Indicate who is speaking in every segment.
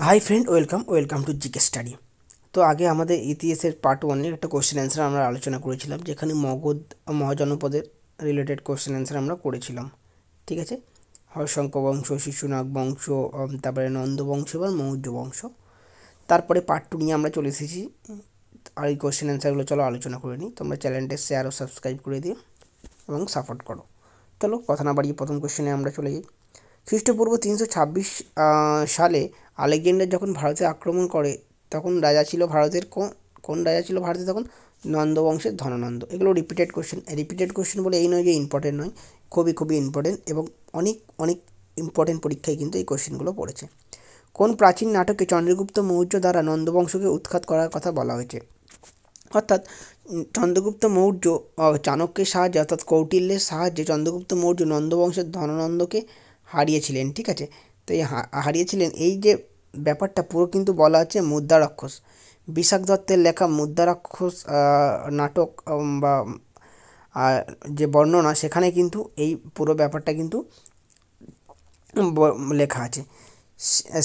Speaker 1: Hi friend, welcome to GK study. তো আগে আমাদের ইতিহাসের পার্ট ওয়ানের একটা কোশ্চেন অ্যান্সার আমরা আলোচনা করেছিলাম, যেখানে মগধ মহাজনপদের রিলেটেড কোশ্চেন অ্যান্সার আমরা করেছিলাম। ঠিক আছে, হর্ষঙ্ক বংশ, শিশুনাগ বংশ, তারপরে নন্দ বংশ এবং মৌর্য বংশ। তারপরে পার্ট টু নিয়ে আমরা চলে এসেছি, আর এই কোশ্চেন অ্যান্সারগুলো চলো আলোচনা করে নিই। তোমরা চ্যানেলটা শেয়ার ও সাবস্ক্রাইব করে দিও এবং সাপোর্ট করো। চলো কথা না বাড়িয়ে প্রথম কোশ্চেনে আমরা চলে যাই। খ্রিস্টপূর্ব 326 সালে আলেকজান্ডার যখন ভারতে আক্রমণ করে, তখন রাজা ছিল ভারতের কোন রাজা ছিল ভারতে তখন? নন্দ বংশের ধননন্দ। এগুলো রিপিটেড কোশ্চেন বলে এই নয় যে ইম্পর্টেন্ট নয়, খুবই ইম্পর্টেন্ট, এবং অনেক অনেক ইম্পর্টেন্ট পরীক্ষায় কিন্তু এই কোশ্চেনগুলো পড়েছে। কোন প্রাচীন নাটকে চন্দ্রগুপ্ত মৌর্য দ্বারা নন্দবংশকে উৎখাত করার কথা বলা হয়েছে? অর্থাৎ চন্দ্রগুপ্ত মৌর্য চাণক্যের সাহায্যে অর্থাৎ কৌটিল্যের সাহায্যে চন্দ্রগুপ্ত মৌর্য নন্দবংশের ধননন্দকে হারিয়েছিলেন। ঠিক আছে, তো এই হারিয়েছিলেন, এই যে ব্যাপারটা পুরো কিন্তু বলা আছে মুদ্রারাক্ষস। বিশাখ দত্তের লেখা মুদ্রারাক্ষস নাটক বা যে বর্ণনা, সেখানে কিন্তু এই পুরো ব্যাপারটা কিন্তু লেখা আছে।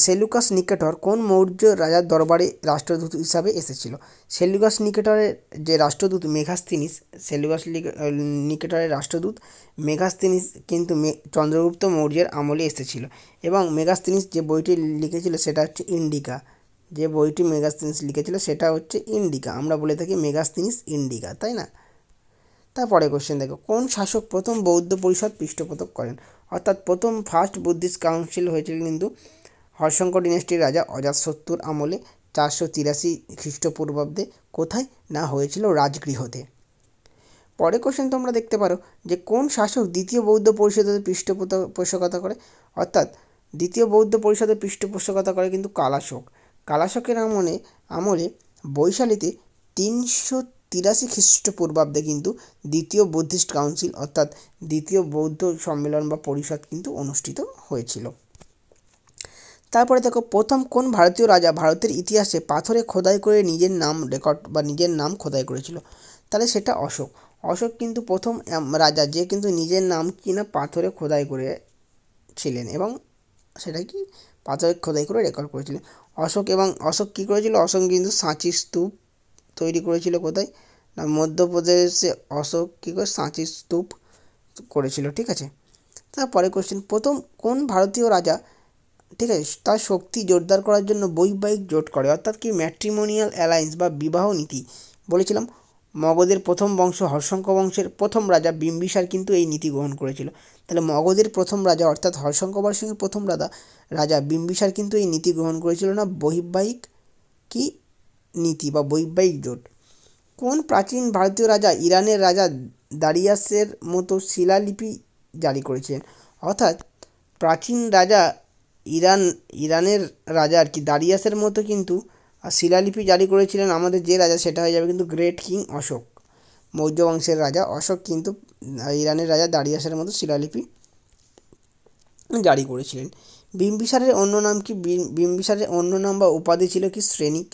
Speaker 1: সেলুকাস নিকেটর কোন মৌর্য রাজার দরবারে রাষ্ট্রদূত হিসাবে এসেছিল? সেলুকাস নিকেটরের যে রাষ্ট্রদূত মেঘাস্তিনিস, নিকেটরের রাষ্ট্রদূত মেঘাস্তিনিস কিন্তু চন্দ্রগুপ্ত মৌর্যের আমলে এসেছিল, এবং মেঘাস্তিনিস যে বইটি লিখেছিল সেটা হচ্ছে ইন্ডিকা। যে বইটি মেঘাস্তিনিস লিখেছিল সেটা হচ্ছে ইন্ডিকা, আমরা বলে থাকি মেঘাস্তিনিস ইন্ডিকা, তাই না? তারপরে কোশ্চেন দেখো, কোন শাসক প্রথম বৌদ্ধ পরিষদ পৃষ্ঠপোষক করেন? অর্থাৎ ফার্স্ট বুদ্ধিস্ট কাউন্সিল হয়েছিল কিন্তু হর্ষঙ্ক ডিনেস্টির রাজা অজাতশত্রুর আমলে 483 খ্রিস্টপূর্বাব্দে। কোথায় না হয়েছিল? রাজগৃহতে। পরে কোশ্চেন তোমরা দেখতে পারো যে কোন শাসক দ্বিতীয় বৌদ্ধ পরিষদের পৃষ্ঠপোষকতা করে? অর্থাৎ দ্বিতীয় বৌদ্ধ পরিষদের পৃষ্ঠপোষকতা করে কিন্তু কালাশোকের আমলে বৈশালীতে 383 খ্রিস্টপূর্বাব্দে কিন্তু দ্বিতীয় বুদ্ধিস্ট কাউন্সিল অর্থাৎ দ্বিতীয় বৌদ্ধ সম্মেলন বা পরিষদ কিন্তু অনুষ্ঠিত হয়েছিল। তারপরে দেখো, প্রথম কোন ভারতীয় রাজা ভারতের ইতিহাসে পাথরে খোদাই করে নিজের নাম খোদাই করেছিল? তাহলে সেটা অশোক কিন্তু প্রথম রাজা যে কিন্তু নিজের নাম কিনা পাথরে খোদাই করেছিলেন, এবং সেটা কি পাথরে খোদাই করে রেকর্ড করেছিলেন অশোক কী করেছিল? অশোক কিন্তু সাঁচি স্তূপ তৈরি করেছিল। কোথায় না মধ্যপ্রদেশে অশোক কী করে সাঁচি স্তূপ করেছিল। ঠিক আছে, তারপরে কোশ্চেন, প্রথম কোন ভারতীয় রাজা, ঠিক আছে, তার শক্তি জোরদার করার জন্য বৈবাহিক জোট করে? অর্থাৎ কি ম্যাট্রিমোনিয়াল অ্যালায়েন্স বা বিবাহ নীতি। বলেছিলাম মগধের প্রথম বংশ হর্ষঙ্ক বংশের প্রথম রাজা বিম্বিসার কিন্তু এই নীতি গ্রহণ করেছিল। তাহলে মগধের প্রথম রাজা অর্থাৎ হর্ষঙ্ক বংশের প্রথম রাজা বিম্বিসার কিন্তু এই নীতি গ্রহণ করেছিল না বৈবাহিক কি নীতি বা বৈবাহিক জোট। কোন প্রাচীন ভারতীয় রাজা ইরানের রাজা দারিয়াসের মতো শিলালিপি জারি করেছিলেন? অর্থাৎ প্রাচীন রাজা ইরানের রাজা আর কি দারিয়াসের মতো কিন্তু শিলালিপি জারি করেছিলেন আমাদের যে রাজা, সেটা হয়ে যাবে কিন্তু গ্রেট কিং অশোক। মৌর্য বংশের রাজা অশোক কিন্তু ইরানের রাজা দারিয়াসের মতো শিলালিপি জারি করেছিলেন। বিম্বিসারের অন্য নাম কি? বিম্বিসারের অন্য নাম বা উপাধি ছিল কি? শ্রেণিক।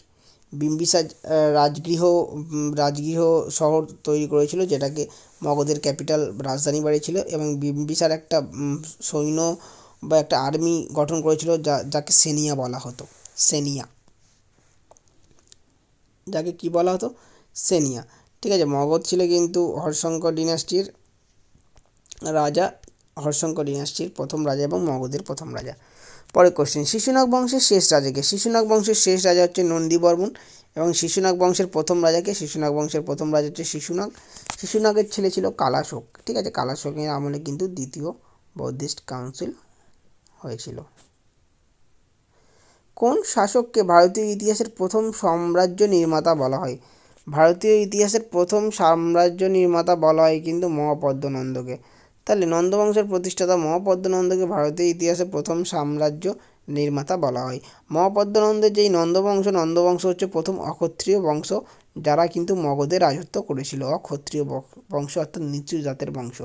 Speaker 1: বিম্বিসার রাজগৃহ শহর তৈরি করেছিল, যেটাকে মগধের ক্যাপিটাল রাজধানী বানিয়েছিল, এবং বিম্বিসার একটা সৈন্য বা একটা আর্মি গঠন করেছিল যাকে সেনিয়া বলা হতো। যাকে কি বলা হতো? সেনিয়া। ঠিক আছে, মগধ ছিল কিন্তু হর্ষঙ্ক ডিনাস্টির প্রথম রাজা এবং মগধের প্রথম রাজা। পরে কোশ্চেন, শিশুনাগ বংশের শেষ রাজাকে? শিশুনাগ বংশের শেষ রাজা হচ্ছে নন্দীবর্মন, এবং শিশুনাগ বংশের প্রথম রাজাকে? শিশুনাগ বংশের প্রথম রাজা হচ্ছে শিশুনাগের ছেলে ছিল কালাশোক। ঠিক আছে, কালাশোকের আমলে কিন্তু দ্বিতীয় বৌদ্ধিস্ট কাউন্সিল হয়েছিল। কোন শাসককে ভারতীয় ইতিহাসের প্রথম সাম্রাজ্য নির্মাতা বলা হয়? ভারতীয় ইতিহাসের প্রথম সাম্রাজ্য নির্মাতা বলা হয় কিন্তু মহাপদ্মনন্দকে। তাহলে নন্দবংশের প্রতিষ্ঠাতা মহাপদ্মনন্দকে ভারতীয় ইতিহাসে প্রথম সাম্রাজ্য নির্মাতা বলা হয়। মহাপদ্মনন্দের যেই নন্দবংশ হচ্ছে প্রথম অক্ষত্রিয় বংশ, যারা কিন্তু মগধে রাজত্ব করেছিল। অক্ষত্রিয় বংশ অর্থাৎ নিচু জাতের বংশ।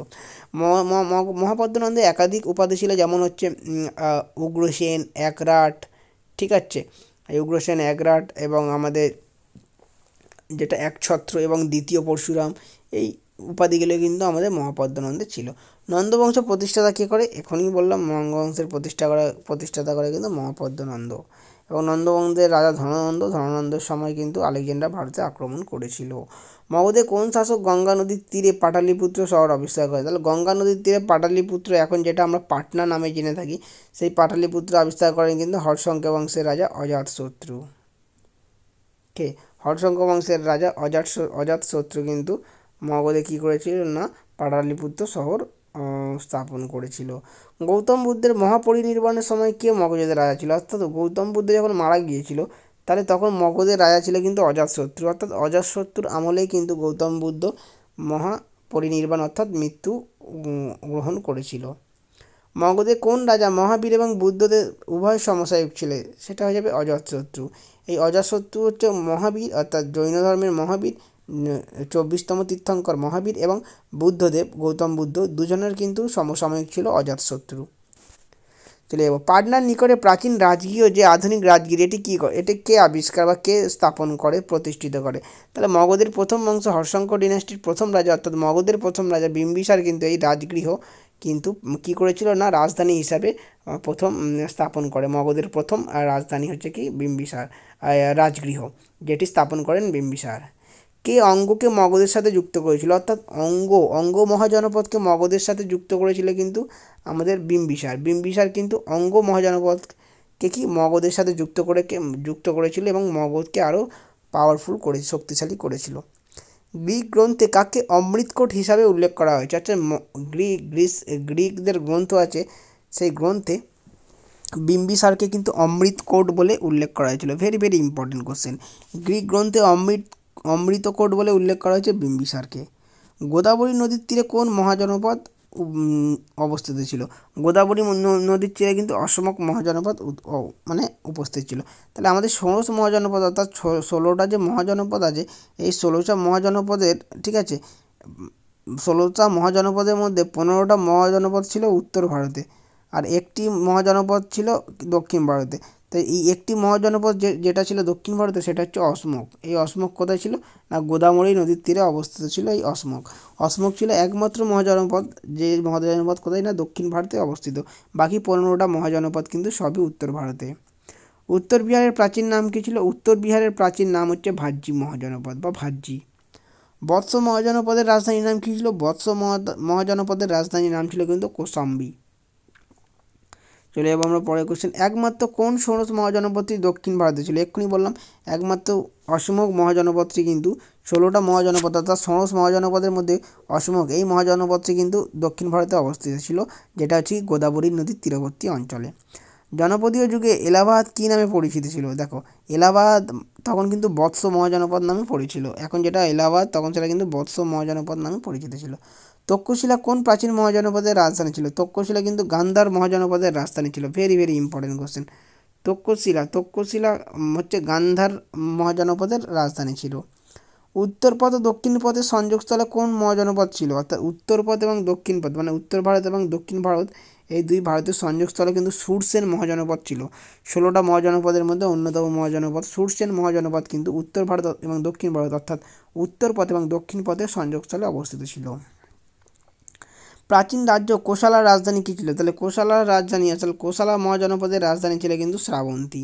Speaker 1: মহাপদ্মনন্দের একাধিক উপাধি ছিল, যেমন হচ্ছে উগ্রসেন, একরাট। ঠিক আছে, উগ্রসেন, একরাট এবং আমাদের যেটা একছত্র এবং দ্বিতীয় পরশুরাম, এই উপাধিগুলো কিন্তু আমাদের মহাপদ্মনন্দের ছিল। নন্দবংশ প্রতিষ্ঠাতা কে করে? এখনই বললাম, নন্দবংশের প্রতিষ্ঠাতা করে কিন্তু মহাপদ্ম নন্দ। এবং নন্দবংশের রাজা ধননন্দের সময় কিন্তু আলেকজান্ডার ভারতে আক্রমণ করেছিল। মগধে কোন শাসক গঙ্গা নদীর তীরে পাটালিপুত্র শহর আবিষ্কার করে? তাহলে গঙ্গা নদীর তীরে পাটালিপুত্র, এখন যেটা আমরা পাটনা নামে জেনে থাকি, সেই পাটালিপুত্র আবিষ্কার করেন কিন্তু হর্ষঙ্ক বংশের রাজা অজাতশত্রু। কে? হর্ষঙ্ক বংশের রাজা অজাতশত্রু কিন্তু মগধে কী করেছিল না, পাটালিপুত্র শহর স্থাপন করেছিল। গৌতম বুদ্ধের মহাপরিনির্বাণের সময় কে মগধের রাজা ছিল? অর্থাৎ গৌতম বুদ্ধ যখন মারা গিয়েছিল, তাহলে তখন মগধের রাজা ছিল কিন্তু অজাতশত্রু। অর্থাৎ অজাতশত্রুর আমলেই কিন্তু গৌতম বুদ্ধ মহাপরিনির্বাণ অর্থাৎ মৃত্যু গ্রহণ করেছিল। মগধে কোন রাজা মহাবীর এবং বুদ্ধদেব উভয় সমসাময়িক ছিলেন? সেটা হয়ে যাবে অজাতশত্রু। এই অজাতশত্রু হচ্ছে মহাবীর, অর্থাৎ জৈন ধর্মের মহাবীর, 24তম তীর্থঙ্কর মহাবীর, এবং বুদ্ধদেব গৌতম বুদ্ধ দুজনের কিন্তু সমসাময়িক ছিল অজাতশত্রু। চলে যাবো, পাটনার নিকটে প্রাচীন রাজগৃহ যে আধুনিক রাজগৃহ, এটি কী করে? এটি কে আবিষ্কার বা কে স্থাপন করে, প্রতিষ্ঠিত করে? তাহলে মগধের প্রথম বংশ হর্ষঙ্ক ডিনাস্টির প্রথম রাজা অর্থাৎ মগধের প্রথম রাজা বিম্বিসার কিন্তু এই রাজগৃহ কিন্তু কী করেছিল না, রাজধানী হিসাবে প্রথম স্থাপন করে। মগধের প্রথম রাজধানী হচ্ছে কি বিম্বিসার রাজগৃহ, যেটি স্থাপন করেন বিম্বিসার। কে অঙ্গকে মগধের সাথে যুক্ত করেছিল? অর্থাৎ অঙ্গ মহাজনপদকে মগধের সাথে যুক্ত করেছিল কিন্তু আমাদের বিম্বিসার কিন্তু অঙ্গ মহাজনপদকে কি মগধের সাথে যুক্ত করেছিল এবং মগধকে আরও পাওয়ারফুল শক্তিশালী করেছিল। গ্রিক গ্রন্থে কাকে অমৃতকোট হিসাবে উল্লেখ করা হয়েছে? অর্থাৎ গ্রিকদের গ্রন্থ আছে, সেই গ্রন্থে বিম্বিসারকে কিন্তু অমৃতকোট বলে উল্লেখ করা হয়েছিল। Very very important question. Greek গ্রন্থে অমৃতকোট বলে উল্লেখ করা হয়েছে বিম্বিসারকে। গোদাবরী নদীর তীরে কোন মহাজনপদ অবস্থিত ছিল? গোদাবরী নদীর তীরে কিন্তু অসমক মহাজনপদ মানে উপস্থিত ছিল। তাহলে আমাদের 16 মহাজনপদ অর্থাৎ 16টা যে মহাজনপদ আছে, এই 16টা মহাজনপদের, ঠিক আছে, 16টা মহাজনপদের মধ্যে 15টা মহাজনপদ ছিল উত্তর ভারতে, আর একটি মহাজনপদ ছিল দক্ষিণ ভারতে। তাই এই একটি মহাজনপদ যেটা ছিল দক্ষিণ ভারতে, সেটা হচ্ছে অসমক। এই অসমক কোথায় ছিল না, গোদাবরী নদীর তীরে অবস্থিত ছিল এই অসমক ছিল একমাত্র মহাজনপদ, যে মহাজনপদ কোথায় না, দক্ষিণ ভারতে অবস্থিত। বাকি 15টা মহাজনপদ কিন্তু সবই উত্তর ভারতে। উত্তর বিহারের প্রাচীন নাম কী ছিল? উত্তর বিহারের প্রাচীন নাম হচ্ছে ভাজ্জি মহাজনপদ বা ভাজ্জি। বৎস মহাজনপদের রাজধানীর নাম কী ছিল? বৎস মহাজনপদের রাজধানীর নাম ছিল কিন্তু কৌশাম্বী। চলে যাবো আমরা পরের কোশ্চেন। একমাত্র কোন ষোড়শ মহাজনপদটি দক্ষিণ ভারতে ছিল? এক্ষুনি বললাম একমাত্র অসমক মহাজনপদটি কিন্তু 16টা মহাজনপদ অর্থাৎ ষোড়শ মহাজনপদের মধ্যে অসমক এই মহাজনপদটি কিন্তু দক্ষিণ ভারতে অবস্থিত ছিল, যেটা হচ্ছে গোদাবরী নদীর তীরবর্তী অঞ্চলে। জনপদীয় যুগে এলাহাবাদ কী নামে পরিচিত ছিল? দেখো, এলাহাবাদ তখন কিন্তু বৎস মহাজনপদ নামে পরিচিত। এখন যেটা এলাহাবাদ, তখন সেটা কিন্তু বৎস মহাজনপদ নামে পরিচিত ছিল। তক্ষশিলা কোন প্রাচীন মহাজনপদের রাজধানী ছিল? তক্ষশিলা কিন্তু গান্ধার মহাজনপদের রাজধানী ছিল। Very very important question. Takshashila হচ্ছে গান্ধার মহাজনপদের রাজধানী ছিল। উত্তর পথ ও দক্ষিণ পথের সংযোগস্থলে কোন মহাজনপদ ছিল? অর্থাৎ উত্তর পথ এবং দক্ষিণ পথ মানে উত্তর ভারত এবং দক্ষিণ ভারত, এই দুই ভারতের সংযোগস্থলে কিন্তু সুরসেন মহাজনপদ ছিল। 16টা মহাজনপদের মধ্যে অন্যতম মহাজনপদ সুরসেন মহাজনপদ কিন্তু উত্তর ভারত এবং দক্ষিণ ভারত অর্থাৎ উত্তর পথ এবং দক্ষিণ পথের সংযোগস্থলে অবস্থিত ছিল। প্রাচীন রাজ্য কোশালার রাজধানী কী ছিল? তাহলে কোশালার রাজধানী, আসলে কোশালা মহাজনপদের রাজধানী ছিল কিন্তু শ্রাবন্তী।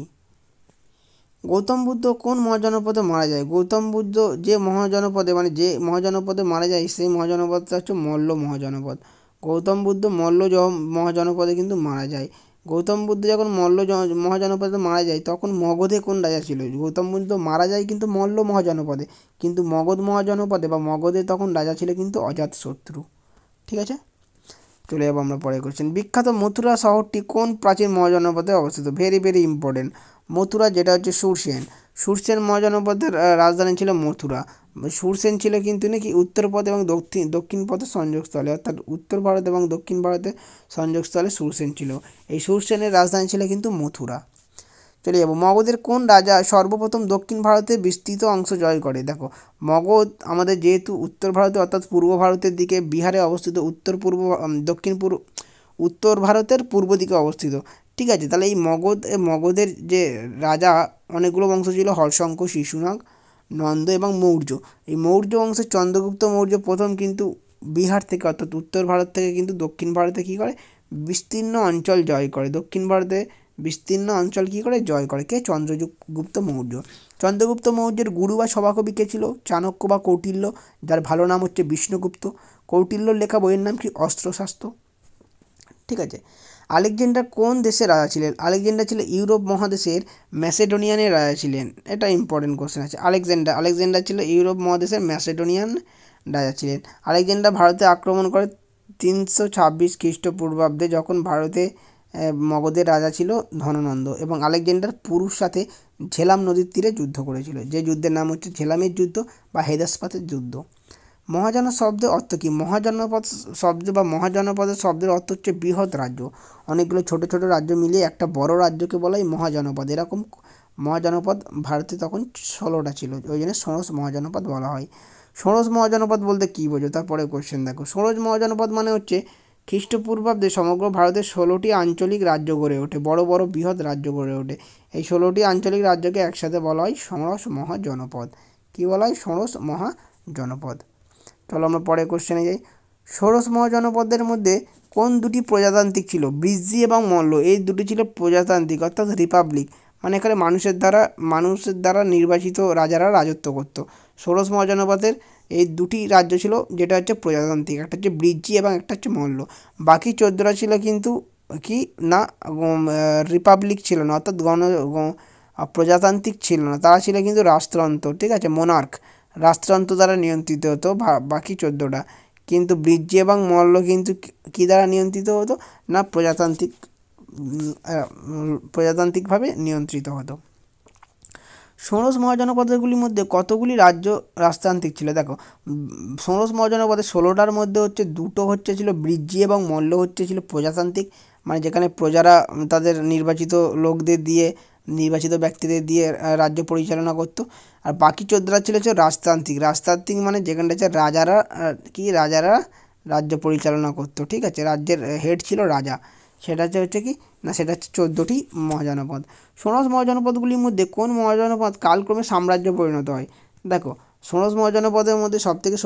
Speaker 1: গৌতম বুদ্ধ কোন মহাজনপদে মারা যায়? গৌতম বুদ্ধ যে মহাজনপদে মারা যায়, সেই মহাজনপদটা হচ্ছে মল্ল মহাজনপদ। গৌতম বুদ্ধ মল্ল মহাজনপদে কিন্তু মারা যায়। গৌতম বুদ্ধ যখন মল্ল মহাজনপদে মারা যায়, তখন মগধে কোন রাজা ছিল? গৌতম বুদ্ধ মারা যায় কিন্তু মল্ল মহাজনপদে, কিন্তু মগধ মহাজনপদে বা মগধে তখন রাজা ছিল কিন্তু অজাতশত্রু। ঠিক আছে, চলে যাবো আমরা পরে কোশ্চেন। বিখ্যাত মথুরা শহরটি কোন প্রাচীন মহাজনপদে অবস্থিত? Very very important. মথুরা যেটা হচ্ছে সুরসেন মহাজনপদের রাজধানী ছিল মথুরা। সুরসেন ছিল কিন্তু নাকি উত্তর পথ এবং দক্ষিণ পথের সংযোগস্থলে, অর্থাৎ উত্তর ভারত এবং দক্ষিণ ভারতের সংযোগস্থলে সুরসেন ছিল। এই সুরসেনের রাজধানী ছিল কিন্তু মথুরা। চলে যাবো, মগধের কোন রাজা সর্বপ্রথম দক্ষিণ ভারতের বিস্তৃত অংশ জয় করে? দেখো, মগধ আমাদের যেহেতু উত্তর ভারতে অর্থাৎ পূর্ব ভারতের দিকে বিহারে অবস্থিত, উত্তর ভারতের পূর্ব দিকে অবস্থিত। ঠিক আছে, তাহলে এই মগধের যে রাজা অনেকগুলো বংশ ছিল, হর্ষঙ্ক, শিশুনাগ, নন্দ এবং মৌর্য। এই মৌর্য বংশের চন্দ্রগুপ্ত মৌর্য প্রথম কিন্তু বিহার থেকে অর্থাৎ উত্তর ভারত থেকে কিন্তু দক্ষিণ ভারতে কী করে, বিস্তীর্ণ অঞ্চল জয় করে। দক্ষিণ ভারতে বিস্তীর্ণ অঞ্চল কী করে, জয় করে। কে? চন্দ্রগুপ্ত মৌর্য। চন্দ্রগুপ্ত মৌর্যের গুরু বা সভাকবি কে ছিল? চাণক্য বা কৌটিল্য, যার ভালো নাম হচ্ছে বিষ্ণুগুপ্ত। কৌটিল্যর লেখা বইয়ের নাম কি? অস্ত্রশাস্ত্র। ঠিক আছে। আলেকজান্ডার কোন দেশের রাজা ছিলেন? আলেকজান্ডার ছিল ইউরোপ মহাদেশের ম্যাসেডোনিয়ানের রাজা ছিলেন। এটা ইম্পর্টেন্ট কোশ্চেন আছে। আলেকজান্ডার ছিল ইউরোপ মহাদেশের ম্যাসেডোনিয়ান রাজা ছিলেন। আলেকজান্ডার ভারতে আক্রমণ করে 326 খ্রিস্টপূর্বাব্দে, যখন ভারতে মগধের রাজা ছিল ধননন্দ, এবং আলেকজান্ডার পুরুর সাথে ঝেলাম নদীর তীরে যুদ্ধ করেছিল, যে যুদ্ধের নাম হচ্ছে ঝেলামের যুদ্ধ বা হেদাসপাতের যুদ্ধ। মহাজন শব্দের অর্থ কী? মহাজনপদ শব্দ বা মহাজনপদের শব্দের অর্থ হচ্ছে বৃহৎ রাজ্য। অনেকগুলো ছোট ছোট রাজ্য মিলিয়ে একটা বড় রাজ্যকে বলা হয় মহাজনপদ। এরকম মহাজনপদ ভারতে তখন 16টা ছিল, ওই জন্য ষোড়শ মহাজনপদ বলা হয়। ষোড়শ মহাজনপদ বলতে কী বোঝো? তারপরে কোশ্চেন দেখো। ষোড়শ মহাজনপদ মানে হচ্ছে খ্রিস্টপূর্বাব্দে সমগ্র ভারতের 16টি আঞ্চলিক রাজ্য গড়ে ওঠে, বড় বড় বৃহৎ রাজ্য গড়ে ওঠে। এই 16টি আঞ্চলিক রাজ্যকে একসাথে বলা হয় ষোড়শ মহাজনপদ। কী বলা হয়? ষোড়শ মহাজনপদ। চলো আমরা পরে কোশ্চেনে যাই। ষোড়শ মহাজনপদের মধ্যে কোন দুটি প্রজাতান্ত্রিক ছিল? বৃজ্জি এবং মল্ল, এই দুটি ছিল প্রজাতান্ত্রিক অর্থাৎ রিপাবলিক, মানে এখানে মানুষের দ্বারা নির্বাচিত রাজারা রাজত্ব করত। ষোড়শ মহাজনপদের এই দুটি রাজ্য ছিল, যেটা হচ্ছে প্রজাতান্ত্রিক, একটা হচ্ছে বৃজ্জি এবং একটা হচ্ছে মল্ল। বাকি 14টা ছিল কিন্তু কি না, রিপাবলিক ছিল না, অর্থাৎ প্রজাতান্ত্রিক ছিল না, তারা ছিল কিন্তু রাষ্ট্রযন্ত্র। ঠিক আছে, মোনার্ক, রাষ্ট্রযন্ত্র দ্বারা নিয়ন্ত্রিত হতো বাকি 14টা। কিন্তু বৃজ্জি এবং মল্ল কিন্তু কী দ্বারা নিয়ন্ত্রিত হতো না, প্রজাতান্ত্রিকভাবে নিয়ন্ত্রিত হতো। ষোড়শ মহাজনপদগুলির মধ্যে কতগুলি রাজ্য রাজতান্ত্রিক ছিল? দেখো, ষোড়শ মহাজনপদে 16টার মধ্যে হচ্ছে 2টো ছিল বৃজ্জি এবং মল্ল ছিল প্রজাতান্ত্রিক, মানে যেখানে প্রজারা তাদের নির্বাচিত লোকদের দিয়ে, নির্বাচিত ব্যক্তিদের দিয়ে রাজ্য পরিচালনা করত। আর বাকি 14টা ছিল রাজতান্ত্রিক মানে যেখানটা হচ্ছে রাজারা রাজ্য পরিচালনা করতো। ঠিক আছে, রাজ্যের হেড ছিল রাজা। সেটা হচ্ছে কি না, সেটা হচ্ছে 14টি মহাজনপদ। ষোড়শ মহাজনপদগুলির মধ্যে কোন মহাজনপদ কালক্রমে সাম্রাজ্যে পরিণত হয়? দেখো, ষোড়শ মহাজনপদের মধ্যে সবথেকে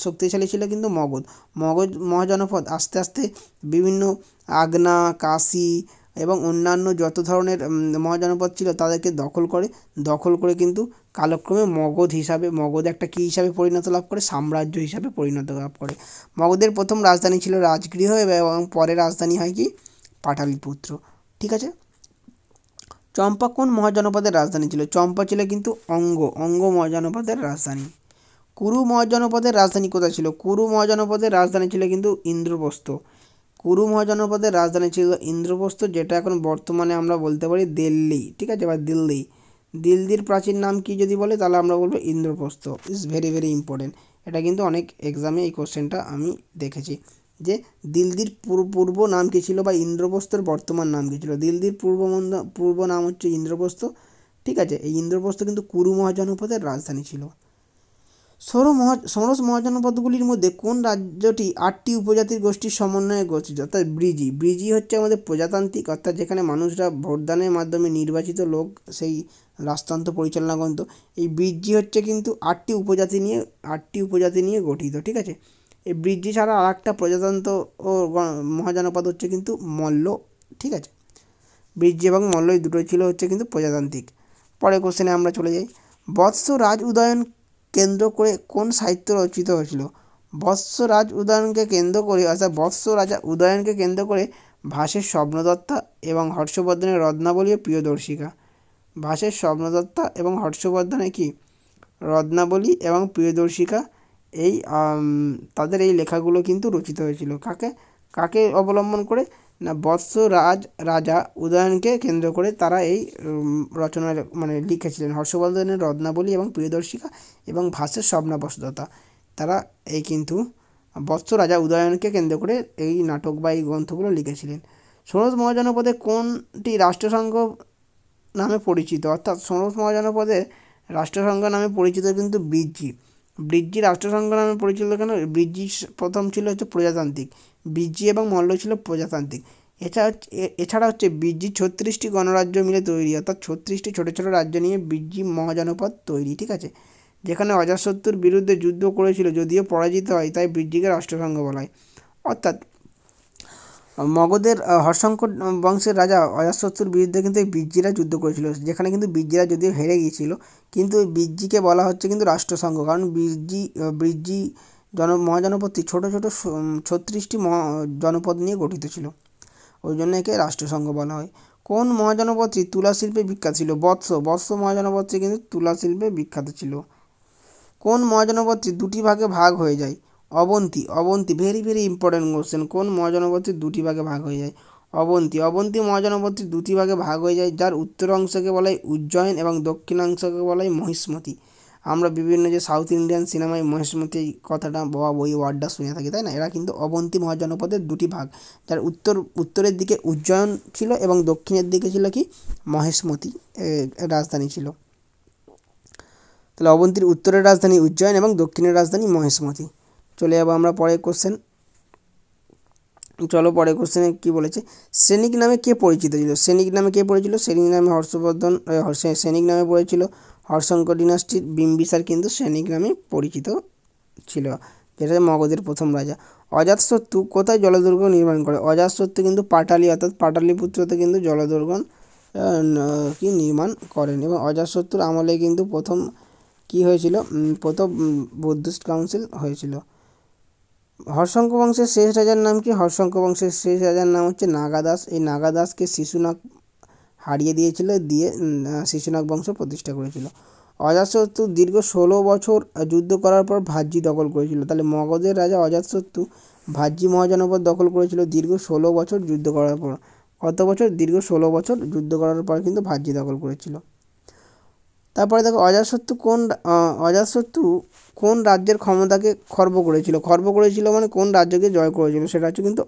Speaker 1: শক্তিশালী ছিল কিন্তু মগধ মহাজনপদ। আস্তে আস্তে বিভিন্ন আগনা, কাশী এবং অন্যান্য যত ধরনের মহাজনপদ ছিল তাদেরকে দখল করে কিন্তু কালক্রমে মগধ একটা কী হিসাবে পরিণত লাভ করে? সাম্রাজ্য হিসাবে পরিণত লাভ করে। মগধের প্রথম রাজধানী ছিল রাজগৃহ, এবং পরে রাজধানী হয় কি? পাটালিপুত্র। ঠিক আছে। চম্পা কোন মহাজনপদের রাজধানী ছিল? চম্পা ছিল কিন্তু অঙ্গ মহাজনপদের রাজধানী। কুরু মহাজনপদের রাজধানী কোথায় ছিল? কুরু মহাজনপদের রাজধানী ছিল কিন্তু ইন্দ্রপ্রস্থ। কুরু মহাজনপদের রাজধানী ছিল ইন্দ্রপ্রস্থ, যেটা এখন বর্তমানে আমরা বলতে পারি দিল্লি। ঠিক আছে, বা দিল্লির প্রাচীন নাম কি যদি বলে, তাহলে আমরা বলবো Indraprastha. Is very very important. এটা কিন্তু অনেক এক্সামে এই কোশ্চেনটা আমি দেখেছি, যে দিল্লির পূর্ব নাম কী ছিল, বা ইন্দ্রপ্রস্থের বর্তমান নাম কী ছিল। দিল্লির পূর্ব নাম হচ্ছে ইন্দ্রপ্রস্থ। ঠিক আছে, এই ইন্দ্রপ্রস্থ কিন্তু কুরু মহাজনপদের রাজধানী ছিল। ষোড়শ মহাজনপদগুলির মধ্যে কোন রাজ্যটি 8টি উপজাতির গোষ্ঠীর সমন্বয়ে গঠিত? অর্থাৎ ব্রিজি হচ্ছে আমাদের প্রজাতান্ত্রিক, অর্থাৎ যেখানে মানুষরা ভোটদানের মাধ্যমে নির্বাচিত লোক সেই রাজতন্ত্র পরিচালনা করত। এই ব্রিজি হচ্ছে কিন্তু 8টি উপজাতি নিয়ে গঠিত। ঠিক আছে, এই ব্রিজি ছাড়া আর একটা প্রজাতন্ত্র ও মহাজনপদ হচ্ছে কিন্তু মল্ল। ঠিক আছে, ব্রিজি এবং মল্ল এই দুটোই ছিল হচ্ছে কিন্তু প্রজাতান্ত্রিক। পরের কোশ্চেনে আমরা চলে যাই। বৎস রাজ উদয়ন কেন্দ্র করে কোন সাহিত্য রচিত হয়েছিল? বৎস রাজা উদয়নকে কেন্দ্র করে ভাসের স্বপ্নদত্তা এবং হর্ষবর্ধনের রত্নাবলী ও প্রিয়দর্শিকা। ভাসের স্বপ্নদত্তা এবং হর্ষবর্ধনের কি? রত্নাবলী এবং প্রিয়দর্শিকা, এই তাদের এই লেখাগুলো কিন্তু রচিত হয়েছিল। কাকে অবলম্বন করে না, বৎস রাজা উদয়নকে কেন্দ্র করে তারা এই রচনা মানে লিখেছিলেন। হর্ষবর্ধনের রত্নাবলী এবং প্রিয়দর্শিকা এবং ভাসের স্বপ্নদত্তা, তারা এই কিন্তু বৎস রাজা উদয়নকে কেন্দ্র করে এই নাটক বা এই গ্রন্থগুলো লিখেছিলেন। ষোড়শ মহাজনপদে কোনটি রাষ্ট্রসংঘ নামে পরিচিত? অর্থাৎ ষোড়শ মহাজনপদের রাষ্ট্রসংঘ নামে পরিচিত কিন্তু ব্রিজি রাষ্ট্রসংঘ নামে পরিচিত কেন? ব্রিজি প্রথম ছিল হচ্ছে প্রজাতান্ত্রিক, ব্রিজি এবং মল্ল ছিল প্রজাতান্ত্রিক। এছাড়া হচ্ছে ব্রিজি 36টি গণরাজ্য মিলে তৈরি, অর্থাৎ 36টি ছোটো ছোটো রাজ্য নিয়ে ব্রিজি মহাজনপদ তৈরি। ঠিক আছে, যেখানে অজাতশত্রুর বিরুদ্ধে যুদ্ধ করেছিল, যদিও পরাজিত হয়, তাই বৃজ্জিকে রাষ্ট্রসংঘ বলা হয়। অর্থাৎ মগধের হর্ষঙ্ক বংশের রাজা অজাতশত্রুর বিরুদ্ধে কিন্তু এই বৃজ্জিরা যুদ্ধ করেছিল, যেখানে কিন্তু বৃজ্জিরা যদিও হেরে গিয়েছিল, কিন্তু ওই বৃজ্জিকে বলা হচ্ছে কিন্তু রাষ্ট্রসংঘ, কারণ বৃজ্জি মহাজনপদটি ছোটো ছোটো 36টি জনপদ নিয়ে গঠিত ছিল, ওই জন্য একে রাষ্ট্রসংঘ বলা হয়। কোন মহাজনপদটি তুলা শিল্পে বিখ্যাত ছিল? বৎস মহাজনপদটি কিন্তু তুলা শিল্পে বিখ্যাত ছিল। কোন মহাজনপদটি দুটি ভাগে ভাগ হয়ে যায়? Avanti very very important question. কোন মহাজনপদটি দুটি ভাগে ভাগ হয়ে যায়? অবন্তী মহাজনপদটি দুটি ভাগে ভাগ হয়ে যায়, যার উত্তর অংশকে বলা হয় উজ্জয়ন এবং দক্ষিণাংশকে বলা হয় মহিষ্মতি। আমরা বিভিন্ন যে সাউথ ইন্ডিয়ান সিনেমায় মহিষ্মতি কথাটা বা ওই ওয়ার্ডটা শুনে থাকি, তাই না? এরা কিন্তু অবন্তী মহাজনপদের দুটি ভাগ, যার উত্তরের দিকে উজ্জয়ন ছিল এবং দক্ষিণের দিকে ছিল কি মহেশমতি রাজধানী ছিল। তাহলে অবন্তীর উত্তরের রাজধানী উজ্জয়ন এবং দক্ষিণের রাজধানী মহেশমতি। চলে যাবো আমরা পরের কোশ্চেন। চলো পরের কোশ্চেনে কী বলেছে, সৈনিক নামে কে পরিচিত ছিল? সৈনিক নামে হর্ষবর্ধন, সৈনিক নামে পড়েছিল হর্ষঙ্ক ডিনাস্টির বিম্বিসার কিন্তু সৈনিক নামে পরিচিত ছিল, যেটা মগধের প্রথম রাজা। অজাতশত্রু কোথায় জলদুর্গ নির্মাণ করে? অজাতশত্রু কিন্তু পাটালি অর্থাৎ পাটালিপুত্রতে কিন্তু জলদুর্গ কি নির্মাণ করেন, এবং অজাতশত্রুর আমলে কিন্তু প্রথম কি হয়েছিল, প্রথম বুদ্ধিস্ট কাউন্সিল হয়েছিল। হর্ষঙ্ক বংশের শেষ রাজার নাম কি? হর্ষঙ্ক বংশের শেষ রাজার নাম হচ্ছে নাগাদাস। এই নাগাদাসকে শিশুনাগ হারিয়ে দিয়েছিল, দিয়ে শিশুনাগ বংশ প্রতিষ্ঠা করেছিল। অজাতশত্রু দীর্ঘ 16 বছর যুদ্ধ করার পর ভাজ্জি দখল করেছিল। তাহলে মগধের রাজা অজাতশত্রু ভাজ্জি মহাজনপদ দখল করেছিল দীর্ঘ 16 বছর যুদ্ধ করার পর। কত বছর? দীর্ঘ 16 বছর যুদ্ধ করার পর কিন্তু ভাজ্জি দখল করেছিল। তারপরে দেখো অজাতশত্রু কোন রাজ্যের ক্ষমতাকে খর্ব করেছিল মানে কোন রাজ্যকে জয় করেছিল, সেটা হচ্ছে কিন্তু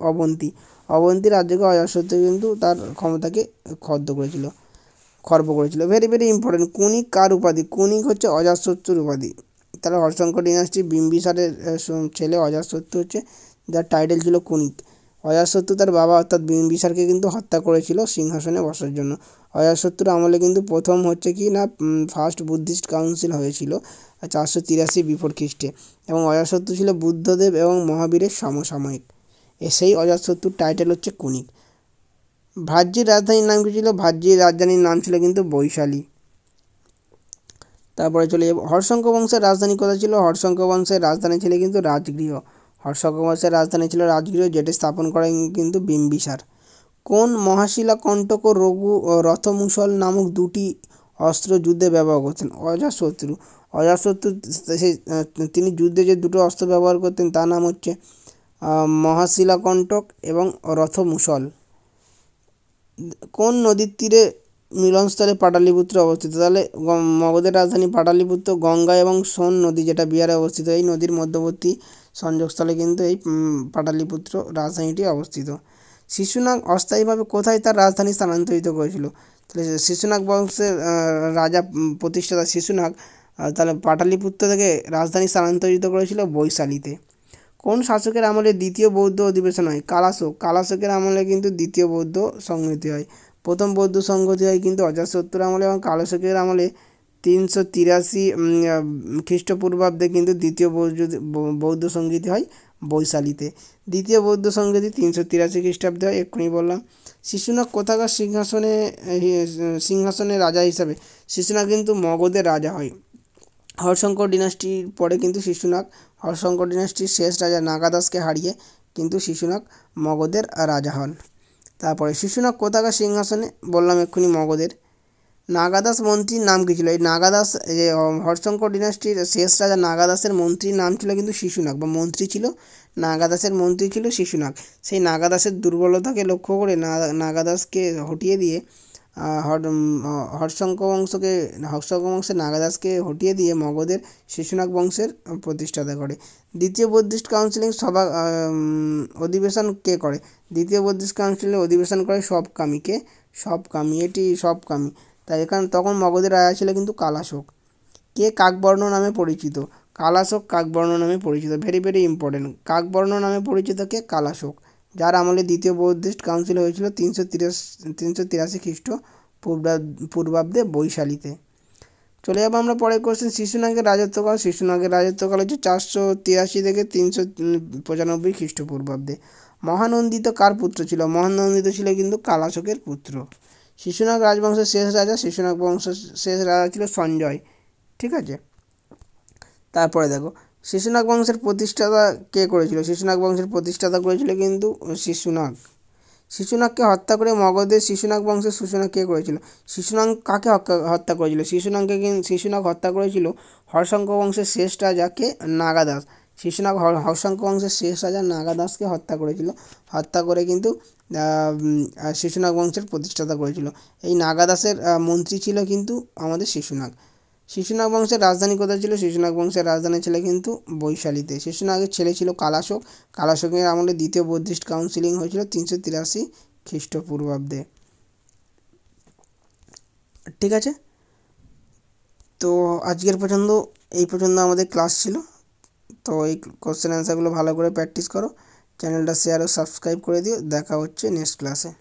Speaker 1: অবন্তী রাজ্যকে অজাতশত্রু কিন্তু তার ক্ষমতাকে খর্ব করেছিল। Very very important. কুনিক কার উপাধি? কুনিক হচ্ছে অজাতশত্রুর উপাধি। তাহলে হর্ষঙ্ক ডিনাস্টি বিম্বিসারের ছেলে অজাতশত্রু হচ্ছে, যার টাইটেল ছিল কুনিক। অজাতশত্রু তার বাবা অর্থাৎ বিম্বিসারকে কিন্তু হত্যা করেছিল সিংহাসনে বসার জন্য। অজাতশত্রুর আমলে কিন্তু প্রথম হচ্ছে কি না ফার্স্ট বুদ্ধিস্ট কাউন্সিল হয়েছিল 483 বিফোর খ্রিস্টে, এবং অজাতশত্রু ছিল বুদ্ধদেব এবং মহাবীরের সমসাময়িক। সেই অজাতশত্রুর টাইটেল হচ্ছে কুনিক। ভাজ্জির রাজধানীর নাম কি ছিল? ভাজ্জির রাজধানীর নাম ছিল কিন্তু বৈশালী। তারপরে চলে যাব, হর্ষঙ্ক বংশের রাজধানী কোথায় ছিল? হর্ষঙ্ক বংশের রাজধানী ছিল কিন্তু রাজগৃহ। হর্ষঙ্ক বংশের রাজধানী ছিল রাজগৃহ, যেটি স্থাপন করেন কিন্তু বিম্বিসার। কোন মহাশিলা কণ্টক ও রথমুসল নামক দুটি অস্ত্র যুদ্ধে ব্যবহার করতেন? অজাতশত্রু তিনি যুদ্ধে যে দুটো অস্ত্র ব্যবহার করতেন তার নাম হচ্ছে মহাশিলাকণ্টক এবং রথমুসল। কোন নদীর তীরে মিলনস্থলে পাটালিপুত্র অবস্থিত? তাহলে মগধের রাজধানী পাটালিপুত্র গঙ্গা এবং সোন নদী, যেটা বিহারে অবস্থিত, এই নদীর মধ্যবর্তী সংযোগস্থলে কিন্তু এই পাটালিপুত্র রাজধানীটি অবস্থিত। শিশুনাগ অস্থায়ীভাবে কোথায় তার রাজধানী স্থানান্তরিত করেছিল? তাহলে শিশুনাগ বংশের রাজা প্রতিষ্ঠাতা শিশুনাগ তাহলে পাটালিপুত্র থেকে রাজধানী স্থানান্তরিত করেছিল বৈশালীতে। কোন শাসকের আমলে দ্বিতীয় বৌদ্ধ অধিবেশন হয়? কালাশোকের আমলে কিন্তু দ্বিতীয় বৌদ্ধ সংহতি হয়। প্রথম বৌদ্ধ সংহতি হয় কিন্তু অজাতশত্রুর আমলে, এবং কালাশোকের আমলে 383 খ্রিস্টপূর্বাব্দে কিন্তু দ্বিতীয় বৌদ্ধ সংগীতি হয় বৈশালীতে। দ্বিতীয় বৌদ্ধ সংগীতি 383 খ্রিস্টাব্দে হয়, এক্ষুনি বললাম। শিশুনাগ কোথাকার সিংহাসনে রাজা হিসাবে? শিশুনাগ কিন্তু মগধের রাজা হয়। হর্ষঙ্ক ডিনাস্টির পরে কিন্তু হর্ষঙ্ক ডিনাস্টির শেষ রাজা নাগাদাসকে হারিয়ে কিন্তু শিশুনাগ মগধের রাজা হন। তারপরে শিশুনাগ কোথাকার সিংহাসনে? বললাম এক্ষুনি মগধের। নাগাদাস মন্ত্রীর নাম কী ছিল? এই নাগাদাস যে হর্ষঙ্ক ডিনাস্টির শেষ রাজা নাগাদাসের মন্ত্রীর নাম ছিল কিন্তু শিশুনাগ, বা মন্ত্রী ছিল নাগাদাসের মন্ত্রী ছিল শিশুনাগ। সেই নাগাদাসের দুর্বলতাকে লক্ষ্য করে নাগাদাসকে হটিয়ে দিয়ে হর্ষঙ্ক বংশের নাগাদাসকে হটিয়ে দিয়ে মগধের শিশুনাগ বংশের প্রতিষ্ঠাতা করে। দ্বিতীয় বুদ্ধিস্ট কাউন্সিলিং সভা অধিবেশন কে করে? দ্বিতীয় বুদ্ধিস্ট কাউন্সিলে অধিবেশন করে সবকামী। তাই এখানে তখন মগধের রাজা ছিল কিন্তু কালাশোক। কে কাকবর্ণ নামে পরিচিত? কালাশোক কাকবর্ণ নামে পরিচিত। Very very important. কাকবর্ণ নামে পরিচিত কে? কালাশোক, যার আমলে দ্বিতীয় বুদ্ধিস্ট কাউন্সিল হয়েছিল 383 খ্রিস্ট পূর্বাব্দে বৈশালীতে। চলে যাবো আমরা পরের কোশ্চেন। শিশুনাগের রাজত্বকাল। শিশুনাগের রাজত্বকাল হচ্ছে 483 থেকে 395 খ্রিস্টপূর্বাব্দে। মহানন্দিত কার পুত্র ছিল? মহানন্দিত ছিল কিন্তু কালাশোকের পুত্র। শিশুনাগ রাজবংশের শেষ রাজা, শিশুনাগ বংশের শেষ রাজা ছিল সঞ্জয়। ঠিক আছে, তারপরে দেখো শিশুনাগ বংশের প্রতিষ্ঠাতা কে করেছিল? শিশুনাগ বংশের প্রতিষ্ঠাতা করেছিল কিন্তু শিশুনাগ। শিশুনাগকে হত্যা করে মগধের শিশুনাগ বংশের সূচনা কে করেছিল? শিশুনাগ কাকে হত্যা করেছিল? শিশুনাগ হত্যা করেছিল হর্ষাঙ্ক বংশের শেষ রাজাকে নাগাদাস। শিশুনাগ হর্ষাঙ্ক বংশের শেষ রাজা নাগাদাসকে হত্যা করেছিল। হত্যা করে কিন্তু শিশুনাগ বংশের প্রতিষ্ঠাতা করেছিল। এই নাগাদাসের মন্ত্রী ছিল কিন্তু আমাদের শিশুনাগ। শিশুনাগ বংশের রাজধানী কোথায় ছিল? শিশুনাগ বংশের রাজধানী ছিল কিন্তু বৈশালীতে। শিশুনাগের ছেলে ছিল কালাশোক। কালাশোকের আমলে দ্বিতীয় বুদ্ধিস্ট কাউন্সিলিং হয়েছিল 383 খ্রিস্টপূর্বাব্দে। ঠিক আছে, তো আজকের এই পর্যন্ত আমাদের ক্লাস ছিল। তো এই কোশ্চেন অ্যান্সারগুলো ভালো করে প্র্যাকটিস করো, চ্যানেলটা শেয়ার ও সাবস্ক্রাইব করে দিও। দেখা হচ্ছে নেক্সট ক্লাসে।